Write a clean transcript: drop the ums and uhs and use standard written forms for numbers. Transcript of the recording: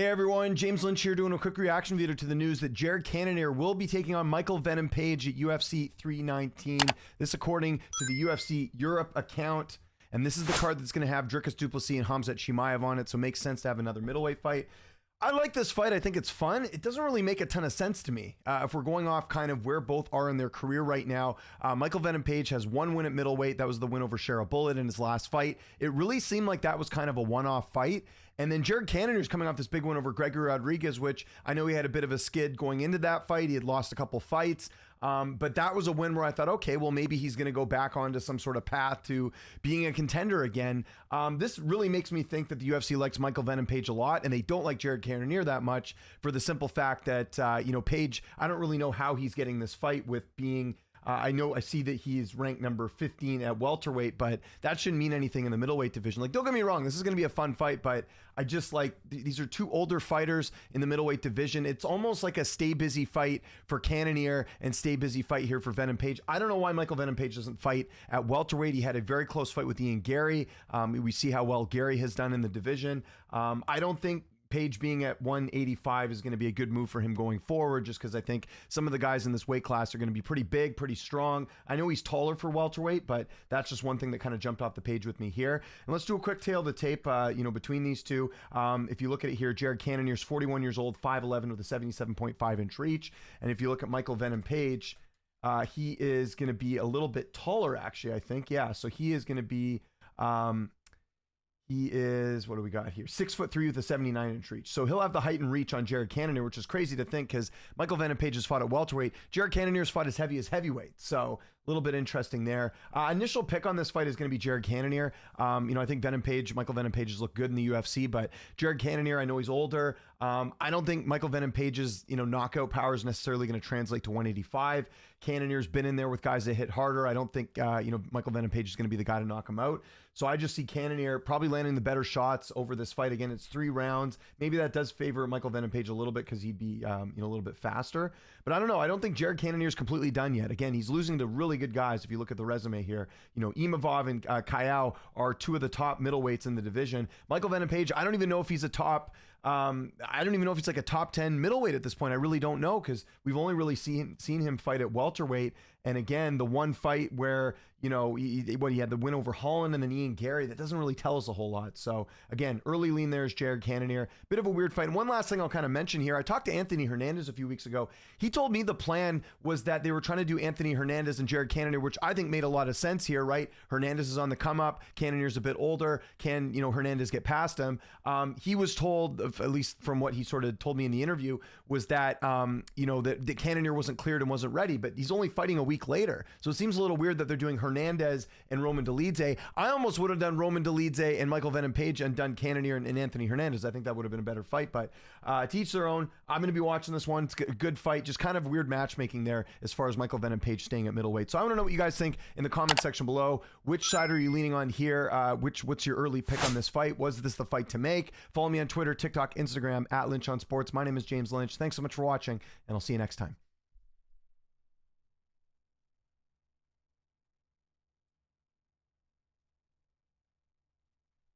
Hey everyone, James Lynch here doing a quick reaction video to the news that Jared Cannonier will be taking on Michael Venom Page at UFC 319. This according to the UFC Europe account. And this is the card that's going to have Dricus du Plessis and Khamzat Chimaev on it, so it makes sense to have another middleweight fight. I like this fight. I think it's fun. It doesn't really make a ton of sense to me. If we're going off kind of where both are in their career right now, Michael Venom Page has one win at middleweight. That was the win over Cheryl Bullitt in his last fight. It really seemed like that was kind of a one-off fight. And then Jared Cannonier is coming off this big win over Gregory Rodriguez, which I know he had a bit of a skid going into that fight. He had lost a couple fights. But that was a win where I thought, okay, well, maybe he's going to go back onto some sort of path to being a contender again. This really makes me think that the UFC likes Michael Venom Page a lot, and they don't like Jared Cannonier that much for the simple fact that, Page, I don't really know how he's getting this fight with being... I see that he's ranked number 15 at welterweight, but that shouldn't mean anything in the middleweight division. Like, don't get me wrong, this is going to be a fun fight, but I just like, these are two older fighters in the middleweight division. It's almost like a stay busy fight for Cannonier and stay busy fight here for Venom Page. I don't know why Michael Venom Page doesn't fight at welterweight. He had a very close fight with Ian Gary. We see how well Gary has done in the division. I don't think Page being at 185 is going to be a good move for him going forward, just because I think some of the guys in this weight class are going to be pretty big, pretty strong. I know he's taller for welterweight, but that's just one thing that kind of jumped off the page with me here. And let's do a quick tail of the tape, between these two. If you look at it here, Jared Cannonier's 41 years old, 5'11", with a 77.5-inch reach. And if you look at Michael Venom Page, he is going to be a little bit taller, actually, I think. Yeah, so he is going to be... He is, what do we got here? 6'3" with a 79-inch reach. So he'll have the height and reach on Jared Cannonier, which is crazy to think because Michael Venom Page has fought at welterweight. Jared Cannonier's fought as heavy as heavyweight. So a little bit interesting there. Initial pick on this fight is going to be Jared Cannonier. I think Michael Venom Page has looked good in the UFC, but Jared Cannonier, I know he's older. I don't think Michael Venom Page's, knockout power is necessarily going to translate to 185. Cannonier's been in there with guys that hit harder. I don't think, Michael Venom Page is going to be the guy to knock him out. So I just see Cannonier probably landing the better shots over this fight. Again, it's 3 rounds. Maybe that does favor Michael Venom Page a little bit because he'd be, a little bit faster. But I don't know. I don't think Jared Cannonier is completely done yet. Again, he's losing to really good guys. If you look at the resume here, Imavov and Kayao are 2 of the top middleweights in the division. Michael Venom Page, I don't even know if he's a top... I don't even know if he's like a top 10 middleweight at this point. I really don't know because we've only really seen him fight at welterweight. And again, the one fight where, he had the win over Holland and then Ian Gary, that doesn't really tell us a whole lot. So again, early lean there is Jared Cannonier. Bit of a weird fight. And one last thing I'll kind of mention here. I talked to Anthony Hernandez a few weeks ago. He told me the plan was that they were trying to do Anthony Hernandez and Jared Cannonier, which I think made a lot of sense here, right? Hernandez is on the come up. Cannonier's a bit older. Can, Hernandez get past him? He was told, at least from what he sort of told me in the interview, was that, that Cannonier wasn't cleared and wasn't ready, but he's only fighting a week later. So it seems a little weird that they're doing Hernandez and Roman Dolidze. I almost would have done Roman Dolidze and Michael Venom Page and done Cannonier and Anthony Hernandez. I think that would have been a better fight, but to each their own. I'm going to be watching this one. It's a good fight, just kind of weird matchmaking there as far as Michael Venom Page staying at middleweight. So I want to know what you guys think in the comment section below. Which side are you leaning on here? What's your early pick on this fight? Was this the fight to make? Follow me on Twitter, TikTok, Instagram, @LynchOnSports. My name is James Lynch. Thanks so much for watching, and I'll see you next time.